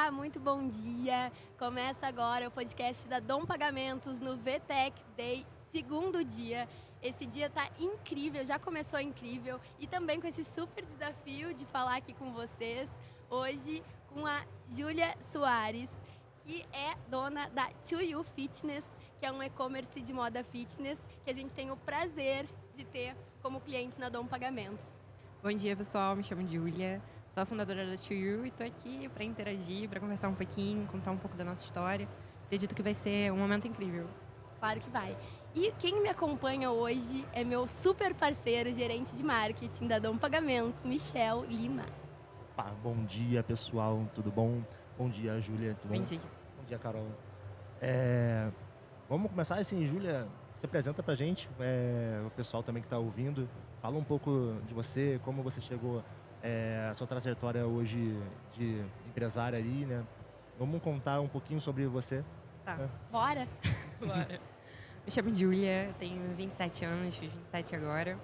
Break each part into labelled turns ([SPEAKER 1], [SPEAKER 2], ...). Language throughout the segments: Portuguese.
[SPEAKER 1] Olá, muito bom dia. Começa agora o podcast da Dom Pagamentos no VTEX Day, segundo dia. Esse dia tá incrível, já começou incrível e também com esse super desafio de falar aqui com vocês hoje com a Júlia Soares, que é dona da To You Fitness, que é um e-commerce de moda fitness que a gente tem o prazer de ter como cliente na Dom Pagamentos.
[SPEAKER 2] Bom dia, pessoal. Me chamo Júlia. Sou a fundadora da To You e estou aqui para interagir, para conversar um pouquinho, contar um pouco da nossa história. Acredito que vai ser um momento incrível.
[SPEAKER 1] Claro que vai. E quem me acompanha hoje é meu super parceiro, gerente de marketing da Dom Pagamentos, Michel Lima.
[SPEAKER 3] Bom dia, pessoal. Tudo bom? Bom dia, Júlia. Tudo bom?
[SPEAKER 2] Bom dia.
[SPEAKER 3] Bom dia, Carol. Vamos começar assim, Júlia, se apresenta pra gente, o pessoal também que está ouvindo. Fala um pouco de você, como você chegou, a sua trajetória hoje de empresária ali, né? Vamos contar um pouquinho sobre você.
[SPEAKER 2] Tá.
[SPEAKER 1] Bora?
[SPEAKER 2] Bora. Me chamo Júlia, tenho 27 anos, fiz 27 agora.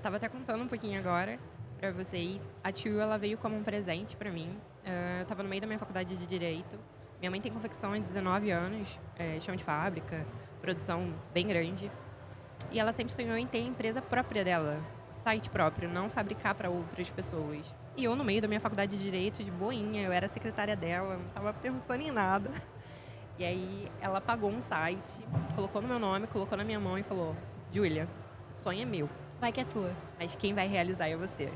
[SPEAKER 2] Tava até contando um pouquinho agora para vocês. A To You, ela veio como um presente para mim. Eu tava no meio da minha faculdade de Direito. Minha mãe tem confecção há 19 anos, chão de fábrica, produção bem grande. E ela sempre sonhou em ter a empresa própria dela, o site próprio, não fabricar para outras pessoas. E eu, no meio da minha faculdade de Direito, de boinha, eu era secretária dela, não estava pensando em nada. E aí ela pagou um site, colocou no meu nome, colocou na minha mão e falou: Júlia, o sonho é meu,
[SPEAKER 1] Vai que é tua.
[SPEAKER 2] mas quem vai realizar é você.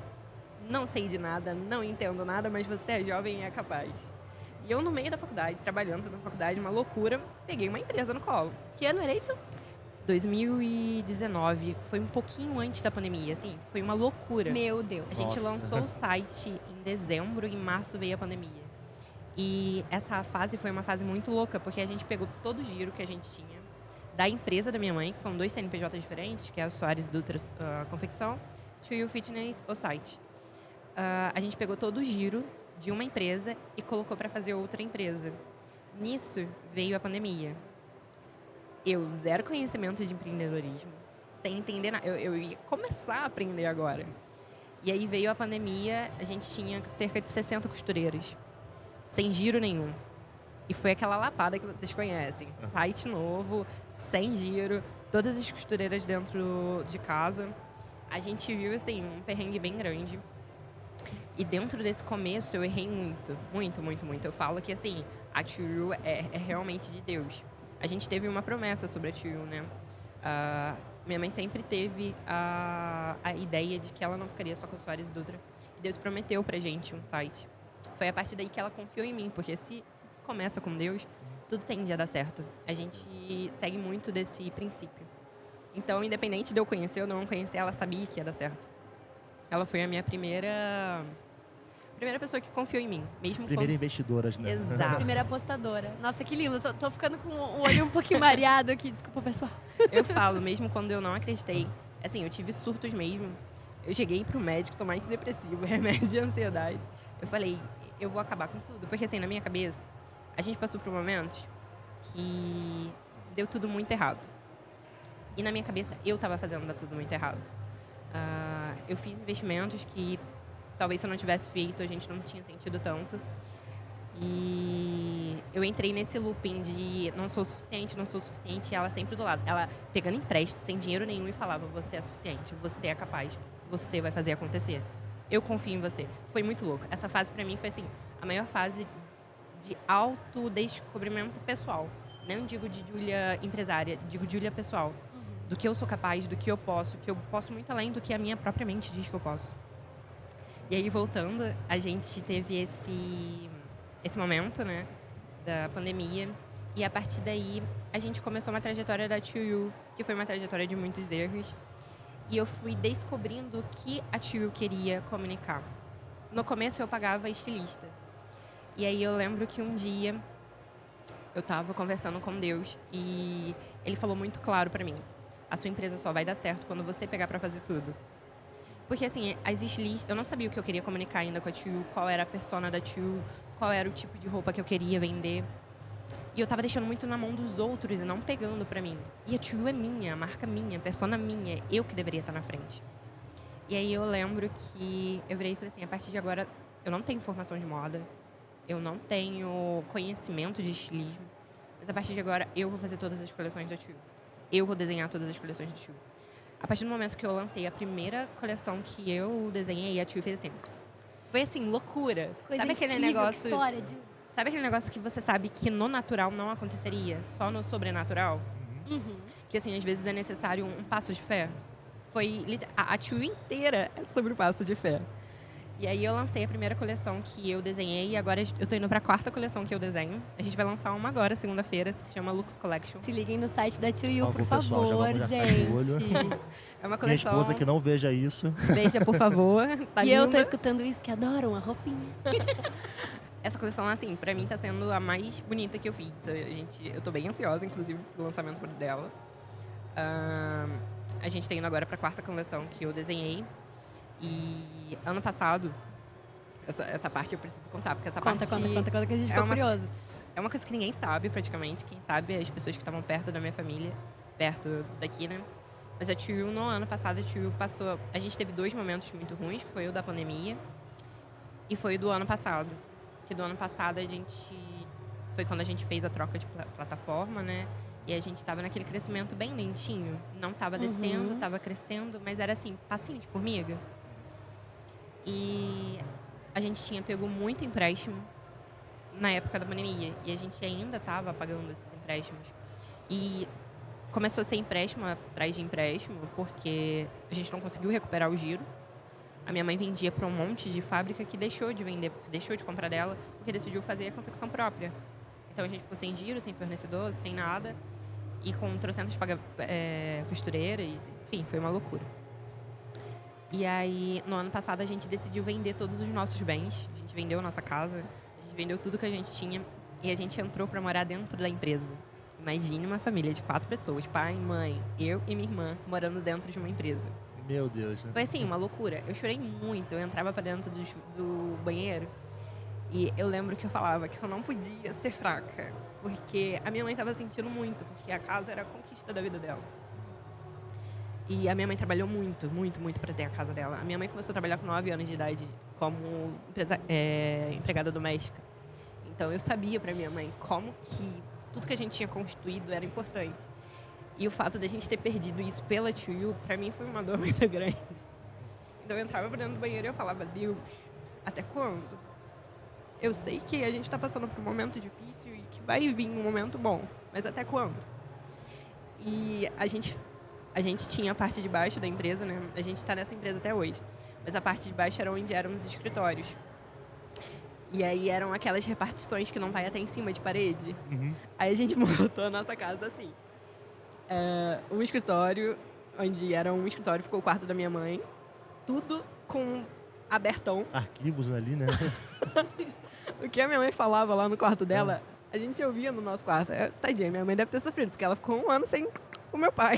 [SPEAKER 2] Não sei de nada, não entendo nada, mas você é jovem e é capaz. E eu, no meio da faculdade, trabalhando, fazendo faculdade, uma loucura, peguei uma empresa no colo.
[SPEAKER 1] Que ano era isso?
[SPEAKER 2] 2019, foi um pouquinho antes da pandemia, assim, foi uma loucura.
[SPEAKER 1] Meu Deus.
[SPEAKER 2] A gente
[SPEAKER 3] Nossa.
[SPEAKER 2] lançou o site em dezembro, em março veio a pandemia. E essa fase foi uma fase muito louca, porque a gente pegou todo o giro que a gente tinha da empresa da minha mãe, que são 2 CNPJs diferentes, que é a Soares Dutra Confecção, To You Fitness, o site. A gente pegou todo o giro de uma empresa e colocou para fazer outra empresa. Nisso veio a pandemia. Eu, zero conhecimento de empreendedorismo, sem entender nada. Eu ia começar a aprender agora. E aí veio a pandemia, a gente tinha cerca de 60 costureiras, sem giro nenhum. E foi aquela lapada que vocês conhecem. Site novo, sem giro, todas as costureiras dentro de casa. A gente viu, assim, um perrengue bem grande. E dentro desse começo eu errei muito, muito, muito, muito. Eu falo que, assim, a To You é realmente de Deus. A gente teve uma promessa sobre a To You, né? Minha mãe sempre teve a ideia de que ela não ficaria só com o Soares Dutra. E Deus prometeu pra gente um site. Foi a partir daí que ela confiou em mim, porque se começa com Deus, tudo tende a dar certo. A gente segue muito desse princípio. Então, independente de eu conhecer ou não conhecer, ela sabia que ia dar certo. Ela foi a minha primeira pessoa que confiou em mim, mesmo
[SPEAKER 3] Primeira investidora, né?
[SPEAKER 2] Exato.
[SPEAKER 1] Primeira apostadora. Nossa, que lindo. Tô ficando com o olho um pouquinho mareado aqui. Desculpa, pessoal.
[SPEAKER 2] Eu falo, mesmo quando eu não acreditei. Assim, eu tive surtos mesmo. Eu cheguei pro médico tomar antidepressivo, remédio de ansiedade. Eu falei, eu vou acabar com tudo. Porque assim, na minha cabeça, a gente passou por momentos que deu tudo muito errado. E na minha cabeça, eu tava fazendo dar tudo muito errado. Eu fiz investimentos que talvez se eu não tivesse feito, a gente não tinha sentido tanto. E eu entrei nesse looping de não sou suficiente, e ela sempre do lado. Ela pegando empréstimo, sem dinheiro nenhum, e falava, você é suficiente, você é capaz, você vai fazer acontecer. Eu confio em você. Foi muito louco. Essa fase pra mim foi assim, a maior fase de autodescobrimento pessoal. Não digo de Júlia empresária, digo Júlia pessoal. Do que eu sou capaz, do que eu posso muito além do que a minha própria mente diz que eu posso. E aí, voltando, a gente teve esse momento, né, da pandemia. E a partir daí, a gente começou uma trajetória da To You, que foi uma trajetória de muitos erros. E eu fui descobrindo o que a To You queria comunicar. No começo, eu pagava estilista. E aí, eu lembro que um dia, eu estava conversando com Deus e ele falou muito claro para mim. A sua empresa só vai dar certo quando você pegar para fazer tudo. Porque, assim, as estilistas... Eu não sabia o que eu queria comunicar ainda com a To You, qual era a persona da To You, qual era o tipo de roupa que eu queria vender. E eu tava deixando muito na mão dos outros e não pegando pra mim. E a To You é minha, a marca minha, a persona minha, eu que deveria estar na frente. E aí eu lembro que eu virei e falei assim, a partir de agora, eu não tenho formação de moda, eu não tenho conhecimento de estilismo, mas a partir de agora eu vou fazer todas as coleções da Tio. Eu vou desenhar todas as coleções da Tio. A partir do momento que eu lancei a primeira coleção que eu desenhei, a Tio fez assim. Foi assim, loucura.
[SPEAKER 1] Coisa
[SPEAKER 2] Sabe aquele
[SPEAKER 1] incrível,
[SPEAKER 2] negócio?
[SPEAKER 1] que história de...
[SPEAKER 2] Sabe aquele negócio que você sabe que no natural não aconteceria, só no sobrenatural?
[SPEAKER 1] Uhum.
[SPEAKER 2] Que assim, às vezes é necessário um passo de fé. A Tio inteira é sobre o passo de fé. E aí eu lancei a primeira coleção que eu desenhei e agora eu tô indo pra quarta coleção que eu desenho. A gente vai lançar uma agora, segunda-feira, se chama Lux Collection.
[SPEAKER 1] Se liguem no site da Tio Yu, por
[SPEAKER 3] pessoal, já
[SPEAKER 1] favor,
[SPEAKER 3] vamos já ficar de olho.
[SPEAKER 1] gente.
[SPEAKER 2] É uma
[SPEAKER 3] Minha
[SPEAKER 2] coleção...
[SPEAKER 3] esposa que não veja isso.
[SPEAKER 2] Veja, por favor. Tá
[SPEAKER 1] E eu
[SPEAKER 2] linda.
[SPEAKER 1] tô escutando isso, que adoro uma roupinha.
[SPEAKER 2] Essa coleção, assim, pra mim tá sendo a mais bonita que eu fiz. Eu tô bem ansiosa, inclusive, pro lançamento dela. A gente tá indo agora pra quarta coleção que eu desenhei. E ano passado... Essa parte eu preciso contar, porque essa
[SPEAKER 1] Conta,
[SPEAKER 2] parte...
[SPEAKER 1] que a gente ficou curioso.
[SPEAKER 2] É uma coisa que ninguém sabe, praticamente. Quem sabe é as pessoas que estavam perto da minha família, perto daqui, né? Mas a Tio, no ano passado, a Tio passou... A gente teve 2 momentos muito ruins, que foi o da pandemia e foi o do ano passado. Que do ano passado, foi quando a gente fez a troca de plataforma, né? E a gente estava naquele crescimento bem lentinho. Não estava descendo, estava crescendo, mas era assim, passinho de formiga. E... a gente tinha pego muito empréstimo na época da pandemia. E a gente ainda estava pagando esses empréstimos. E começou a ser empréstimo atrás de empréstimo, porque a gente não conseguiu recuperar o giro. A minha mãe vendia para um monte de fábrica que deixou de vender, deixou de comprar dela, porque decidiu fazer a confecção própria. Então a gente ficou sem giro, sem fornecedor, sem nada. E com trocentas costureiras. Enfim, foi uma loucura. E aí, no ano passado, a gente decidiu vender todos os nossos bens. A gente vendeu a nossa casa, a gente vendeu tudo que a gente tinha e a gente entrou para morar dentro da empresa. Imagine uma família de 4 pessoas, pai, mãe, eu e minha irmã, morando dentro de uma empresa.
[SPEAKER 3] Meu Deus. Né?
[SPEAKER 2] Foi assim, uma loucura. Eu chorei muito, eu entrava para dentro do banheiro e eu lembro que eu falava que eu não podia ser fraca, porque a minha mãe estava sentindo muito, porque a casa era a conquista da vida dela. E a minha mãe trabalhou muito, muito, muito para ter a casa dela. A minha mãe começou a trabalhar com 9 anos de idade como empregada doméstica. Então eu sabia para minha mãe como que tudo que a gente tinha constituído era importante. E o fato de a gente ter perdido isso pela Tio Yu, para mim foi uma dor muito grande. Então eu entrava para dentro do banheiro e eu falava, Deus, até quando? Eu sei que a gente está passando por um momento difícil e que vai vir um momento bom, mas até quando? E a gente tinha a parte de baixo da empresa, né? A gente está nessa empresa até hoje. Mas a parte de baixo era onde eram os escritórios. E aí eram aquelas repartições que não vai até em cima de parede.
[SPEAKER 3] Uhum.
[SPEAKER 2] Aí a gente montou a nossa casa assim. Um escritório, onde era um escritório, ficou o quarto da minha mãe. Tudo com abertão.
[SPEAKER 3] Arquivos ali, né?
[SPEAKER 2] O que a minha mãe falava lá no quarto dela, a gente ouvia no nosso quarto. Tadinha, minha mãe deve ter sofrido, porque ela ficou 1 ano sem o meu pai.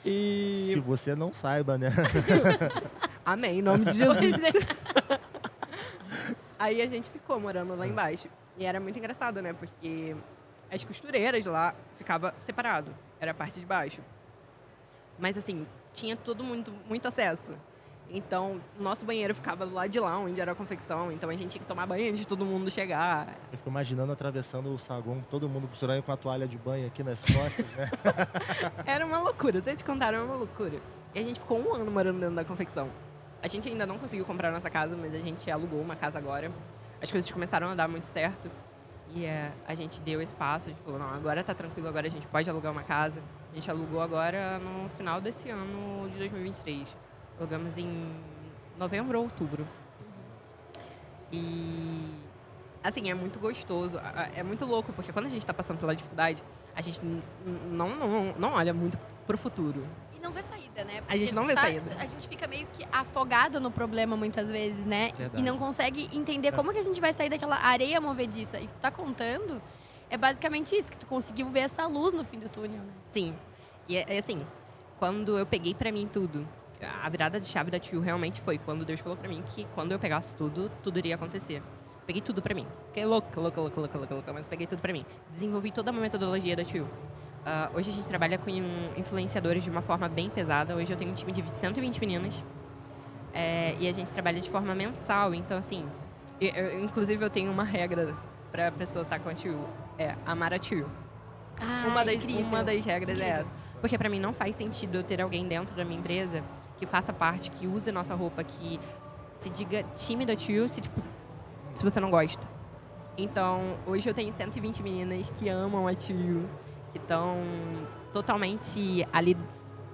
[SPEAKER 3] Que você não saiba, né?
[SPEAKER 2] Amém, em nome de Jesus.
[SPEAKER 1] Pois é.
[SPEAKER 2] Aí a gente ficou morando lá embaixo. E era muito engraçado, né? Porque as costureiras lá ficavam separado. Era a parte de baixo. Mas assim, tinha todo muito acesso. Então, o nosso banheiro ficava do lado de lá, onde era a confecção. Então, a gente tinha que tomar banho antes de todo mundo chegar.
[SPEAKER 3] Eu fico imaginando atravessando o saguão, todo mundo costurando com a toalha de banho aqui nas costas, né?
[SPEAKER 2] Era uma loucura. Se eu te contar, era uma loucura. E a gente ficou 1 ano morando dentro da confecção. A gente ainda não conseguiu comprar a nossa casa, mas a gente alugou uma casa agora. As coisas começaram a dar muito certo. E a gente deu espaço, a gente falou, não, agora tá tranquilo, agora a gente pode alugar uma casa. A gente alugou agora no final desse ano de 2023. Alugamos em novembro ou outubro. E, assim, é muito gostoso. É muito louco, porque quando a gente tá passando pela dificuldade, a gente não olha muito pro futuro.
[SPEAKER 1] E não vê saída, né?
[SPEAKER 2] A gente não vê saída.
[SPEAKER 1] A gente fica meio que afogado no problema muitas vezes, né?
[SPEAKER 3] Verdade.
[SPEAKER 1] E não consegue entender como que a gente vai sair daquela areia movediça. E tu tá contando, é basicamente isso, que tu conseguiu ver essa luz no fim do túnel, né?
[SPEAKER 2] Sim. E é assim, quando eu peguei pra mim tudo, a virada de chave da Tio realmente foi quando Deus falou pra mim que quando eu pegasse tudo iria acontecer. Peguei tudo pra mim. Fiquei louca, mas peguei tudo pra mim. Desenvolvi toda uma metodologia da Tio. Hoje a gente trabalha com influenciadores de uma forma bem pesada. Hoje eu tenho um time de 120 meninas. E a gente trabalha de forma mensal. Então, assim, inclusive eu tenho uma regra para a pessoa estar com a Tio. Amar a Tio. Uma das regras é essa. Porque para mim não faz sentido eu ter alguém dentro da minha empresa que faça parte, que use nossa roupa, que se diga time da Tio se você não gosta. Então, hoje eu tenho 120 meninas que amam a Tio, que estão totalmente ali.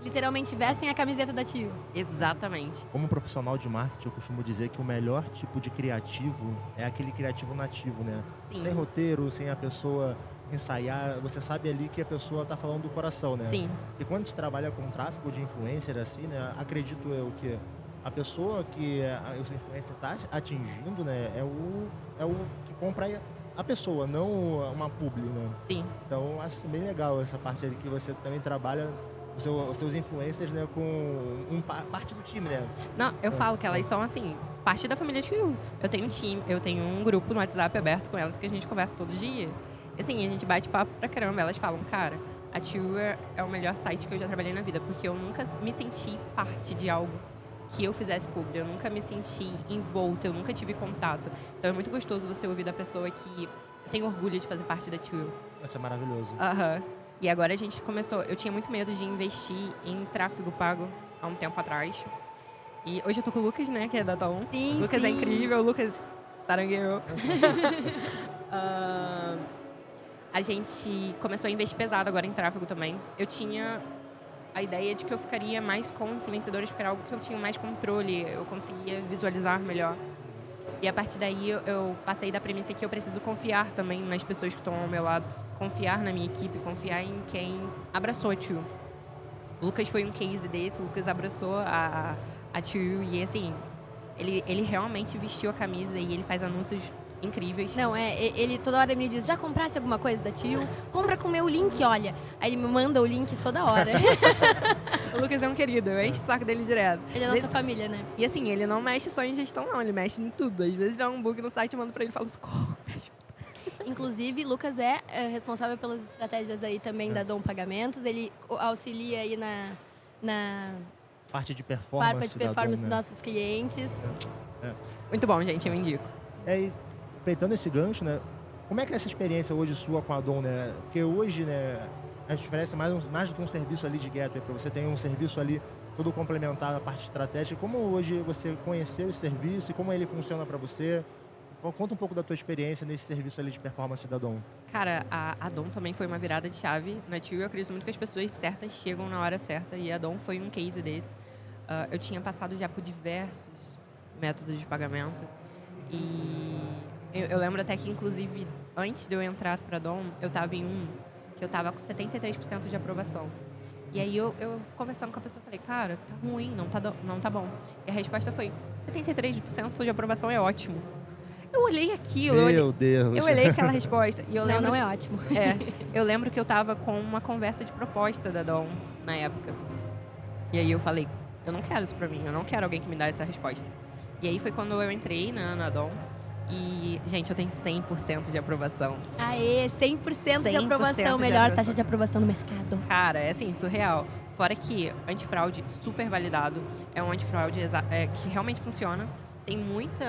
[SPEAKER 1] Literalmente vestem a camiseta da Tio.
[SPEAKER 2] Exatamente.
[SPEAKER 3] Como profissional de marketing, eu costumo dizer que o melhor tipo de criativo é aquele criativo nativo, né?
[SPEAKER 2] Sim.
[SPEAKER 3] Sem roteiro, sem a pessoa ensaiar, você sabe ali que a pessoa tá falando do coração, né?
[SPEAKER 2] Sim.
[SPEAKER 3] E quando a gente trabalha com tráfego de influencer, assim, né? Acredito eu que a pessoa que o influencer tá atingindo, né? É o que compra a pessoa, não uma publi, né?
[SPEAKER 2] Sim.
[SPEAKER 3] Então, acho bem legal essa parte ali que você também trabalha os seus influencers, né, com parte do time, né?
[SPEAKER 2] Não, eu falo que elas são, assim, parte da família Tio. Eu tenho um time, eu tenho um grupo no WhatsApp aberto com elas que a gente conversa todo dia. Assim, a gente bate papo pra caramba. Elas falam, cara, a Tio é o melhor site que eu já trabalhei na vida, porque eu nunca me senti parte de algo que eu fizesse publi. Eu nunca me senti envolta, eu nunca tive contato. Então é muito gostoso você ouvir da pessoa que tem orgulho de fazer parte da Tio.
[SPEAKER 3] Isso é maravilhoso.
[SPEAKER 2] Aham. E agora a gente começou... Eu tinha muito medo de investir em tráfego pago há um tempo atrás. E hoje eu tô com o Lucas, né? Que é da Tom.
[SPEAKER 1] Sim,
[SPEAKER 2] O Lucas é
[SPEAKER 1] sim.
[SPEAKER 2] incrível. O Lucas sarangueiro. A gente começou a investir pesado agora em tráfego também. Eu tinha a ideia de que eu ficaria mais com influenciadores, porque era algo que eu tinha mais controle. Eu conseguia visualizar melhor. E a partir daí eu passei da premissa que eu preciso confiar também nas pessoas que estão ao meu lado, confiar na minha equipe, confiar em quem abraçou a Tio. O Lucas foi um case desse, o Lucas abraçou a Tio e assim, ele realmente vestiu a camisa e ele faz anúncios incríveis.
[SPEAKER 1] Não, ele toda hora me diz, já compraste alguma coisa da Tio? Compra com o meu link, olha. Aí ele me manda o link toda hora.
[SPEAKER 2] O Lucas é um querido, eu encho o saco dele direto.
[SPEAKER 1] Ele é nossa família, né?
[SPEAKER 2] E assim, ele não mexe só em gestão não, ele mexe em tudo. Às vezes dá um bug no site, eu mando pra ele e falo, socorro, me ajuda.
[SPEAKER 1] Inclusive, Lucas é responsável pelas estratégias aí também da Dom Pagamentos. Ele auxilia aí na
[SPEAKER 3] Parte de performance,
[SPEAKER 1] dos nossos clientes.
[SPEAKER 2] Muito bom, gente, eu indico.
[SPEAKER 3] E aproveitando esse gancho, né? Como é que é essa experiência hoje sua com a Dom, né? Porque hoje, né, a gente oferece mais do que um serviço ali de gateway, para você ter um serviço ali todo complementar na parte estratégica. Como hoje você conheceu esse serviço e como ele funciona para você? Conta um pouco da tua experiência nesse serviço ali de performance da Dom.
[SPEAKER 2] Cara, a Dom também foi uma virada de chave na Tio. Eu acredito muito que as pessoas certas chegam na hora certa e a Dom foi um case desse. Eu tinha passado já por diversos métodos de pagamento e eu lembro até que, inclusive, antes de eu entrar para a Dom, eu estava em que eu estava com 73% de aprovação. E aí eu conversando com a pessoa, falei, cara, tá ruim, não tá bom. E a resposta foi, 73% de aprovação é ótimo. Eu olhei aquilo,
[SPEAKER 3] Meu Deus.
[SPEAKER 2] Eu olhei aquela resposta e eu lembro...
[SPEAKER 1] Não é ótimo.
[SPEAKER 2] Eu lembro que eu tava com uma conversa de proposta da Dom na época. E aí eu falei, eu não quero isso pra mim, eu não quero alguém que me dá essa resposta. E aí foi quando eu entrei na Dom e, gente, eu tenho 100% de aprovação.
[SPEAKER 1] Aê, 100% de aprovação,
[SPEAKER 2] de
[SPEAKER 1] melhor
[SPEAKER 2] aprovação.
[SPEAKER 1] taxa de aprovação no mercado.
[SPEAKER 2] Cara, é assim, surreal. Fora que antifraude super validado, é um antifraude que realmente funciona. Tem muito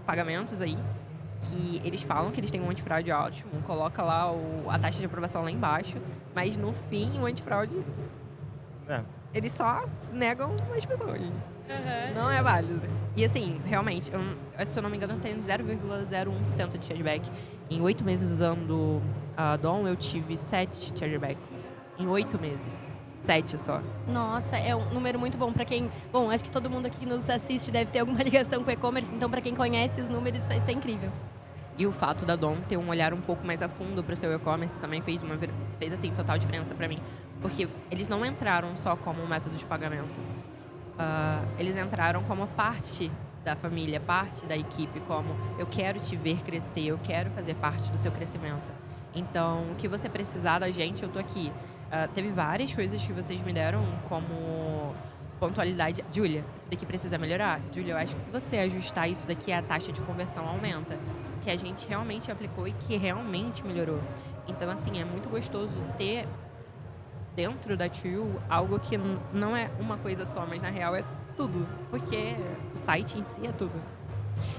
[SPEAKER 2] pagamentos aí que eles falam que eles têm um antifraude ótimo, coloca lá a taxa de aprovação lá embaixo, mas no fim o antifraude eles só negam as pessoas. Não é válido. E assim, realmente, se eu não me engano, eu tenho 0,01% de chargeback. Em 8 meses usando a Dom, eu tive 7 chargebacks. Em 8 meses. 7 só.
[SPEAKER 1] Nossa, é um número muito bom para quem... Bom, acho que todo mundo aqui que nos assiste deve ter alguma ligação com e-commerce, então para quem conhece os números, isso é incrível.
[SPEAKER 2] E o fato da Dom ter um olhar um pouco mais a fundo para o seu e-commerce também fez assim, total diferença para mim. Porque eles não entraram só como um método de pagamento. Eles entraram como parte da família, parte da equipe, como eu quero te ver crescer, eu quero fazer parte do seu crescimento. Então, o que você precisar da gente, eu tô aqui. Teve várias coisas que vocês me deram como pontualidade. Júlia, isso daqui precisa melhorar? Júlia, eu acho que se você ajustar isso daqui, a taxa de conversão aumenta. Que a gente realmente aplicou e que realmente melhorou. Então, assim, é muito gostoso ter dentro da Tio algo que não é uma coisa só, mas na real é tudo, porque o site em si é tudo.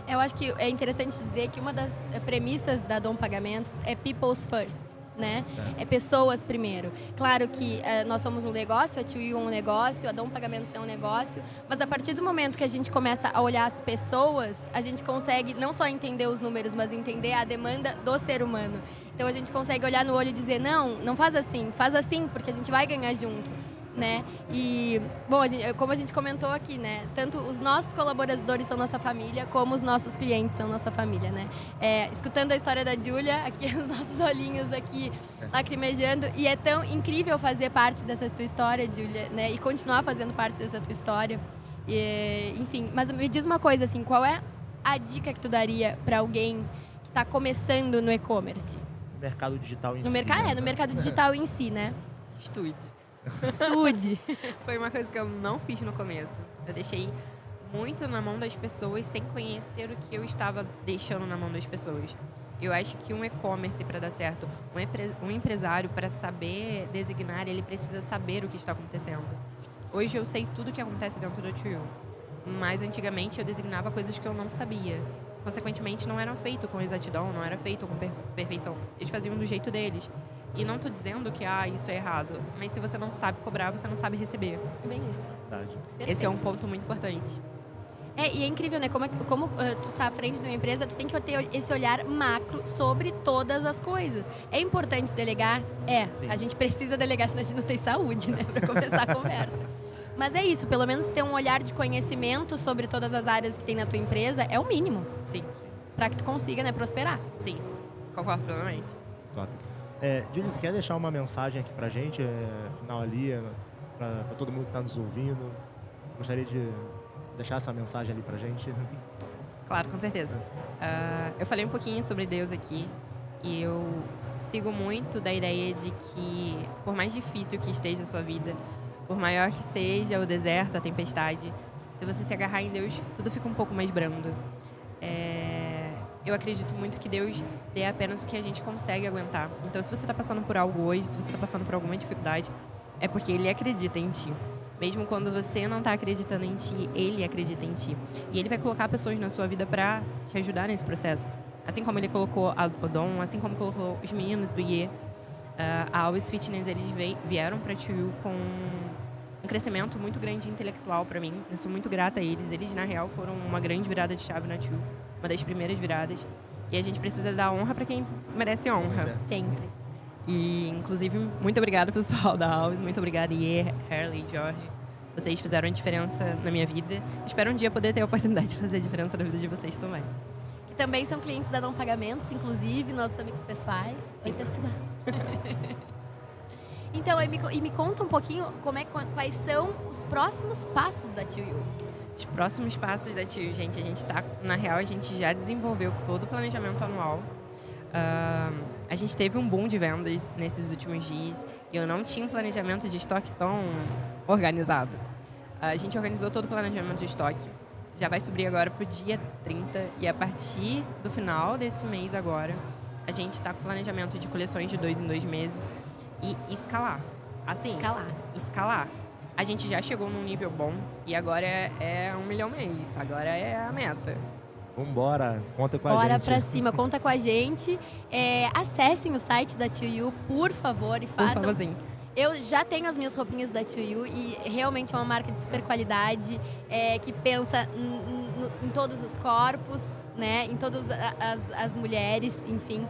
[SPEAKER 1] Eu acho que é interessante dizer que uma das premissas da Dom Pagamentos é people's first, né? É pessoas primeiro. Claro que nós somos um negócio, a TwoU é um negócio, a Dom Pagamentos é um negócio, mas a partir do momento que a gente começa a olhar as pessoas, a gente consegue não só entender os números, mas entender a demanda do ser humano. Então a gente consegue olhar no olho e dizer, não faz assim porque a gente vai ganhar junto. Né? E, bom, como a gente comentou aqui, né? Tanto os nossos colaboradores são nossa família, como os nossos clientes são nossa família, né? Escutando a história da Júlia, aqui os nossos olhinhos aqui lacrimejando, e é tão incrível fazer parte dessa tua história, Júlia, né? E continuar fazendo parte dessa tua história. Enfim, mas me diz uma coisa, assim, qual é a dica que tu daria para alguém que está começando no e-commerce?
[SPEAKER 3] Mercado digital em
[SPEAKER 1] no
[SPEAKER 3] si.
[SPEAKER 1] No mercado digital em si, né?
[SPEAKER 2] Estude. Foi uma coisa que eu não fiz no começo. Eu deixei muito na mão das pessoas sem conhecer o que eu estava deixando na mão das pessoas. Eu acho que um e-commerce, para dar certo, um empresário, para saber designar, ele precisa saber o que está acontecendo. Hoje eu sei tudo o que acontece dentro da TwoU, mas antigamente eu designava coisas que eu não sabia. Consequentemente, não eram feitas com exatidão, não era feito com perfeição. Eles faziam do jeito deles. E não estou dizendo que isso é errado, mas se você não sabe cobrar, você não sabe receber.
[SPEAKER 1] Bem isso.
[SPEAKER 3] Verdade.
[SPEAKER 2] Esse é um ponto muito importante.
[SPEAKER 1] E é incrível, né? Como tu tá à frente de uma empresa, tu tem que ter esse olhar macro sobre todas as coisas. É importante delegar?
[SPEAKER 3] Sim.
[SPEAKER 1] A gente precisa delegar, senão a gente não tem saúde, né? Para começar a conversa. Mas é isso, pelo menos ter um olhar de conhecimento sobre todas as áreas que tem na tua empresa é o mínimo.
[SPEAKER 2] Sim.
[SPEAKER 1] Para que tu consiga, né, prosperar.
[SPEAKER 2] Sim, concordo plenamente.
[SPEAKER 3] Top. Júlia, você quer deixar uma mensagem aqui pra gente, final ali, pra todo mundo que tá nos ouvindo? Gostaria de deixar essa mensagem ali pra gente?
[SPEAKER 2] Claro, com certeza. Eu falei um pouquinho sobre Deus aqui e eu sigo muito da ideia de que, por mais difícil que esteja a sua vida, por maior que seja o deserto, a tempestade, se você se agarrar em Deus, tudo fica um pouco mais brando. Eu acredito muito que Deus dê apenas o que a gente consegue aguentar. Então, se você está passando por algo hoje, se você está passando por alguma dificuldade, é porque Ele acredita em ti. Mesmo quando você não está acreditando em ti, Ele acredita em ti. E Ele vai colocar pessoas na sua vida para te ajudar nesse processo. Assim como Ele colocou o Dom, assim como colocou os meninos do IE, a Always Fitness, eles vieram para a TwoU com um crescimento muito grande intelectual para mim. Eu sou muito grata a eles. Eles, na real, foram uma grande virada de chave na TwoU. Uma das primeiras viradas. E a gente precisa dar honra para quem merece honra.
[SPEAKER 1] Sempre.
[SPEAKER 2] E, inclusive, muito obrigada, pessoal da Alves. Muito obrigada, Iê, Harley, Jorge. Vocês fizeram a diferença na minha vida. Espero um dia poder ter a oportunidade de fazer a diferença na vida de vocês também.
[SPEAKER 1] Que também são clientes da Dom Pagamentos, inclusive, nossos amigos pessoais. Oi, pessoal. Então, me conta um pouquinho quais são os próximos passos da TwoU.
[SPEAKER 2] Os próximos passos da TwoU, gente, na real, a gente já desenvolveu todo o planejamento anual. A gente teve um boom de vendas nesses últimos dias e eu não tinha um planejamento de estoque tão organizado. A gente organizou todo o planejamento de estoque. Já vai subir agora para o dia 30 e a partir do final desse mês agora, a gente está com planejamento de coleções de 2 em 2 meses e escalar. Assim, escalar. A gente já chegou num nível bom e agora é 1 milhão mês. Agora é a meta.
[SPEAKER 3] Vambora, conta com a gente.
[SPEAKER 1] Bora pra cima, conta com a gente. Acessem o site da TwoU, por favor, e façam.
[SPEAKER 2] Por favorzinho.
[SPEAKER 1] Eu já tenho as minhas roupinhas da TwoU e realmente é uma marca de super qualidade, que pensa em todos os corpos, né? Em todas as mulheres, enfim.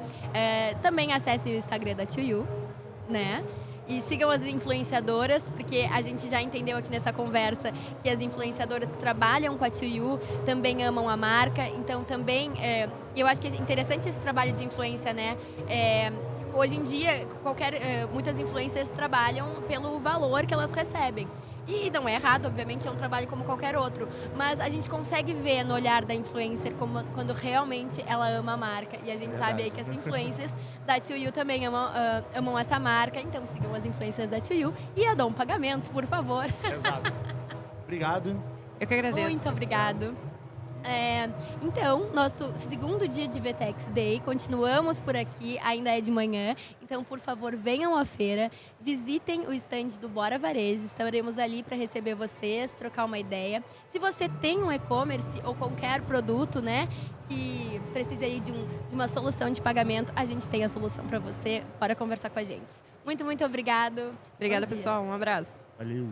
[SPEAKER 1] Também acessem o Instagram da TwoU, né? E sigam as influenciadoras, porque a gente já entendeu aqui nessa conversa que as influenciadoras que trabalham com a TwoU também amam a marca. Então, também, eu acho que é interessante esse trabalho de influência, né? Hoje em dia, muitas influencers trabalham pelo valor que elas recebem. E não é errado, obviamente, é um trabalho como qualquer outro. Mas a gente consegue ver no olhar da influencer quando realmente ela ama a marca. E a gente sabe aí que as influencers da TwoU também amam essa marca. Então sigam as influencers da TwoU e a Dom Pagamentos, por favor.
[SPEAKER 3] Exato. Obrigado.
[SPEAKER 2] Eu que agradeço.
[SPEAKER 1] Muito obrigado. Então, nosso segundo dia de VTEX Day, continuamos por aqui, ainda é de manhã. Então, por favor, venham à feira, visitem o stand do Bora Varejo, estaremos ali para receber vocês, trocar uma ideia. Se você tem um e-commerce ou qualquer produto, né, que precise aí de uma solução de pagamento, a gente tem a solução para você, para conversar com a gente. Muito, muito obrigado.
[SPEAKER 2] Obrigada, pessoal. Um abraço.
[SPEAKER 3] Valeu.